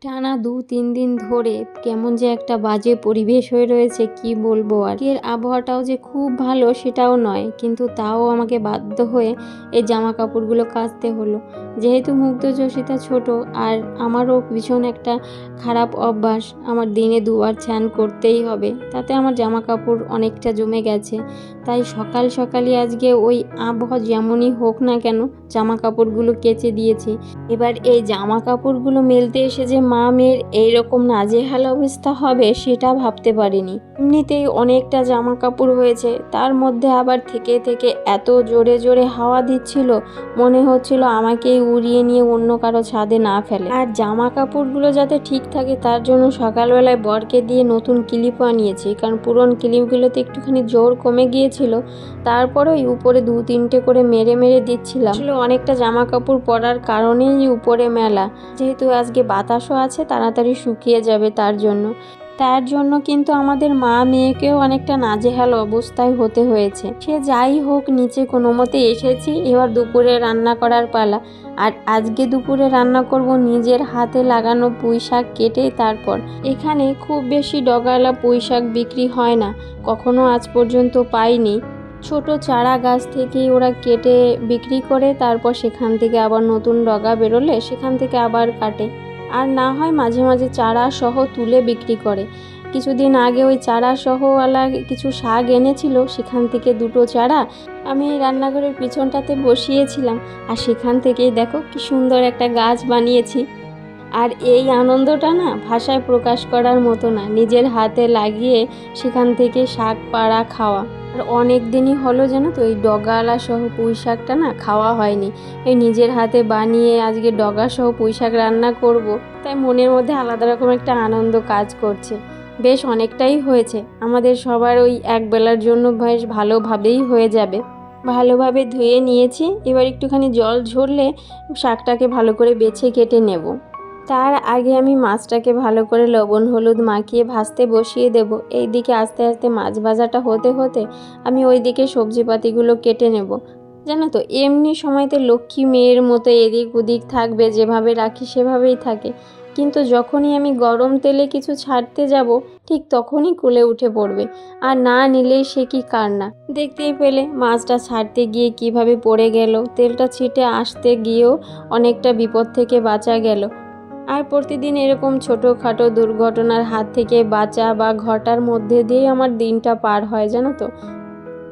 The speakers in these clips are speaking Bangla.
টানা ২-৩ দিন ধরে কেমন যে একটা বাজে পরিবেশ হয়ে রয়েছে কি বলবো আর। এর আবহাওয়াটাও যে খুব ভালো সেটাও নয়, কিন্তু তাও আমাকে বাধ্য হয়ে এই জামা কাপড়গুলো কাচতে হলো। যেহেতু মুগ্ধযোশিতা ছোট, আর আমারও ভীষণ একটা খারাপ অভ্যাস, আমার দিনে ২ বার স্নান করতেই হবে। তাতে আমার জামা কাপড় অনেকটা জমে গেছে। তাই সকাল সকালই আজকে ওই আবহাওয়া যেমনই হোক না কেন জামা কাপড়গুলো কেচে দিয়েছি। এবার এই জামা কাপড়গুলো মেলতে এসে যে মা মেয়ের এইরকম নাজেহাল অবস্থা হবে সেটা ভাবতে পারিনি। এমনিতেই অনেকটা জামা কাপড় হয়েছে, তার মধ্যে আবার থেকে থেকে এত জোরে জোরে হাওয়া দিচ্ছিল, মনে হচ্ছিল আমাকেই উড়িয়ে নিয়ে অন্য কারো ছাদে না ফেলে। আর জামা কাপড়গুলো যাতে ঠিক থাকে তার জন্য সকালবেলায় বরকে দিয়ে নতুন ক্লিপও আনিয়েছি, কারণ পুরন ক্লিপগুলোতে একটুখানি জোর কমে গিয়েছিল। তারপরে ওই উপরে ২-৩টে করে মেরে মেরে দিচ্ছিলাম। আসলে অনেকটা জামা কাপড় পরার কারণেই উপরে মেলা, যেহেতু আজকে বাতাসও আছে তাড়াতাড়ি শুকিয়ে যাবে তার জন্য কিন্তু আমাদের মা মেয়েকেও অনেকটা নাজেহাল অবস্থায় হতে হয়েছে। সে যাই হোক, নিচে কোনো মতে এসেছি, এবার দুপুরে রান্না করার পালা। আর আজকে দুপুরে রান্না করব নিজের হাতে লাগানো পুঁই শাক কেটে। তারপর এখানে খুব বেশি ডগাওয়ালা পুঁই শাক বিক্রি হয় না, কখনো আজ পর্যন্ত পাইনি। ছোট চারা গাছ থেকেই ওরা কেটে বিক্রি করে, তারপর সেখান থেকে আবার নতুন ডগা বেরোলে সেখান থেকে আবার কাটে, আর না হয় মাঝে মাঝে চারা সহ তুলে বিক্রি করে। কিছুদিন আগে ওই চারা সহওয়ালা কিছু শাক এনেছিল, সেখান থেকে 2টো চারা আমি রান্নাঘরের পিছনটাতে বসিয়েছিলাম, আর সেখান থেকেই দেখো কি সুন্দর একটা গাছ বানিয়েছি। আর এই আনন্দটা না ভাষায় প্রকাশ করার মতো না, নিজের হাতে লাগিয়ে সেখান থেকে শাক পাড়া খাওয়া। আর অনেক দিনই হলো যেন তো এই ডগাওয়ালা সহ পুঁই শাকটা না খাওয়া হয়নি। এই নিজের হাতে বানিয়ে আজকে ডগা সহ পুঁই শাক রান্না করব, তাই মনের মধ্যে আলাদা রকম একটা আনন্দ কাজ করছে। বেশ অনেকটাই হয়েছে, আমাদের সবার ওই এক বেলার জন্য বেশ ভালোভাবেই হয়ে যাবে। ভালোভাবে ধুয়ে নিয়েছি, এবার একটুখানি জল ঝরলে শাকটাকে ভালো করে বেছে কেটে নেব। তার আগে আমি মাছটাকে ভালো করে লবণ হলুদ মাখিয়ে ভাজতে বসিয়ে দেব। এই দিকে আস্তে আস্তে মাছ ভাজাটা হতে হতে আমি ওই দিকে সবজিপাতিগুলো কেটে নেব। জানো তো, এমনি সময়তে লক্ষ্মী মেয়ের মতো এদিক ওদিক থাকবে, যেভাবে রাখি সেভাবেই থাকে, কিন্তু যখনই আমি গরম তেলে কিছু ছাড়তে যাব ঠিক তখনই কোলে উঠে পড়বে, আর না নিলেই সে কি কান্না। দেখতেই পেলে মাছটা ছাড়তে গিয়ে কিভাবে পড়ে গেল, তেলটা ছিটে আসতে গিয়েও অনেকটা বিপদ থেকে বাঁচা গেল। আর প্রতিদিন এরকম ছোটোখাটো দুর্ঘটনার হাত থেকে বাঁচা বা ঘটার মধ্যে দিয়েই আমার দিনটা পার হয়, জানো তো।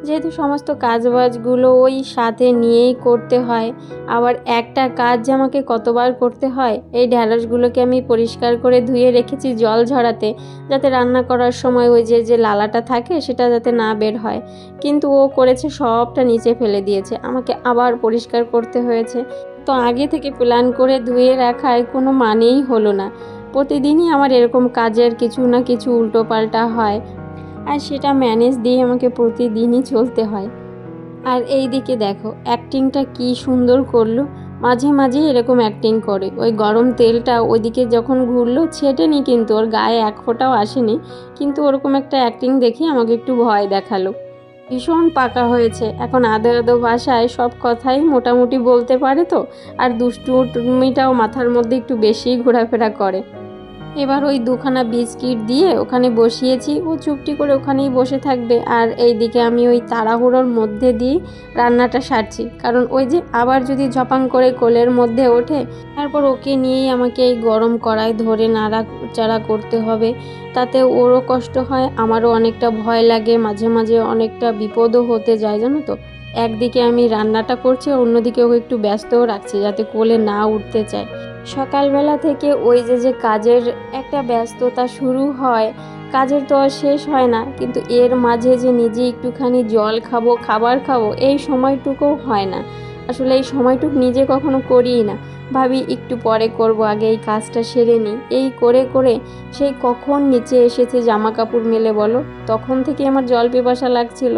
যেহেতু সমস্ত কাজবাজগুলো ওই সাথে নিয়েই করতে হয়, আবার একটা কাজ যে আমাকে কতবার করতে হয়। এই ঢ্যাঁড়সগুলোকে আমি পরিষ্কার করে ধুয়ে রেখেছি জল ঝরাতে, যাতে রান্না করার সময় ওই যে লালাটা থাকে সেটা যাতে না বের হয়, কিন্তু ও করেছে সবটা নিচে ফেলে দিয়েছে, আমাকে আবার পরিষ্কার করতে হয়েছে। তো আগে থেকে প্ল্যান করে ধুয়ে রাখায় কোনো মানেই হলো না। প্রতিদিনই আমার এরকম কাজের কিছু না কিছু উল্টোপাল্টা হয়, আর সেটা ম্যানেজ দিয়ে আমাকে প্রতিদিনই চলতে হয়। আর এই দিকে দেখো অ্যাক্টিংটা কি সুন্দর করলো, মাঝে মাঝে এরকম অ্যাক্টিং করে। ওই গরম তেলটা ওইদিকে যখন ঘুরলো ছেটেনি, কিন্তু ওর গায়ে এক ফোঁটাও আসেনি, কিন্তু ওরকম একটা অ্যাক্টিং দেখে আমাকে একটু ভয় দেখালো। ভীষণ পাকা হয়েছে এখন, আদো আদো ভাষায় সব কথাই মোটামুটি বলতে পারে তো, আর দুষ্টুমিটাও মাথার মধ্যে একটু বেশিই ঘোরাফেরা করে। এবার ওই 2খানা বিস্কিট দিয়ে ওখানে বসিয়েছি, ও চুপটি করে ওখানেই বসে থাকবে, আর এই দিকে আমি ওই তাড়াহুড়োর মধ্যে দিয়ে রান্নাটা সারছি, কারণ ওই যে আবার যদি ঝপাং করে কোলের মধ্যে ওঠে, তারপর ওকে নিয়েই আমাকে এই গরম কড়াই ধরে নাড়াচাড়া করতে হবে। তাতে ওরও কষ্ট হয়, আমারও অনেকটা ভয় লাগে, মাঝে মাঝে অনেকটা বিপদও হতে যায়, জানো তো। একদিকে আমি রান্নাটা করছি, অন্যদিকে ওকে একটু ব্যস্তও রাখছি যাতে কোলে না উঠতে চায়। সকালবেলা থেকে ওই যে কাজের একটা ব্যস্ততা শুরু হয়, কাজের তো আর শেষ হয় না, কিন্তু এর মাঝে যে নিজে একটুখানি জল খাবো, খাবার খাবো, এই সময়টুকুও হয় না। আসলে এই সময়টুকু নিজে কখনো করিই না, ভাবি একটু পরে করব, আগে এই কাজটা সেরে নিই। এই করে করে সেই কখন নিচে এসেছে জামা কাপড় মেলে বলো, তখন থেকে আমার জল পিপাসা লাগছিল।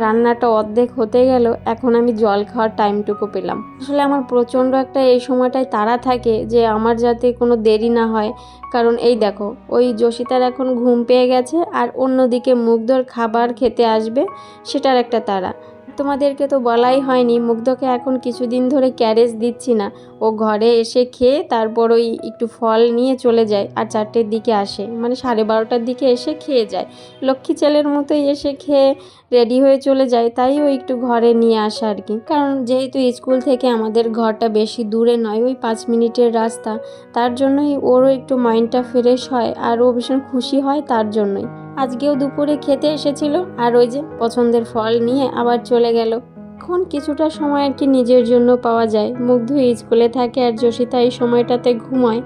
রান্নাটা অর্ধেক হতে গেল, এখন আমি জল খাওয়ার টাইমটুকু পেলাম। আসলে আমার প্রচণ্ড একটা এই সময়টায় তাড়া থাকে যে আমার যাতে কোনো দেরি না হয়, কারণ এই দেখো ওই যোশিতার এখন ঘুম পেয়ে গেছে, আর অন্যদিকে মুগ্ধর খাবার খেতে আসবে, সেটার একটা তাড়া। তোমাদেরকে তো বলাই হয়নি, মুগ্ধকে এখন কিছুদিন ধরে ক্যারেজ দিচ্ছি না। ও ঘরে এসে খেয়ে তারপর ওই একটু ফল নিয়ে চলে যায়, আর 4টের দিকে আসে, মানে 12:30টার দিকে এসে খেয়ে যায়। লক্ষ্মী ছেলের মতোই এসে খেয়ে রেডি হয়ে চলে যায়, তাই ও একটু ঘরে নিয়ে আসা আর কি। কারণ যেহেতু স্কুল থেকে আমাদের ঘরটা বেশি দূরে নয়, ওই 5 মিনিটের রাস্তা, তার জন্যই ওরও একটু মাইন্ডটা ফ্রেশ হয় আর ও ভীষণ খুশি হয় তার জন্যই। আজকেও দুপুরে খেতে এসেছিল, আর ওই যে পছন্দের ফল নিয়ে আবার চলে গেল। এখন কিছুটা সময় আর কি নিজের জন্য পাওয়া যায়। মুগ্ধ স্কুলে থাকে আর যোশিতা এই সময়টাতে ঘুমায়।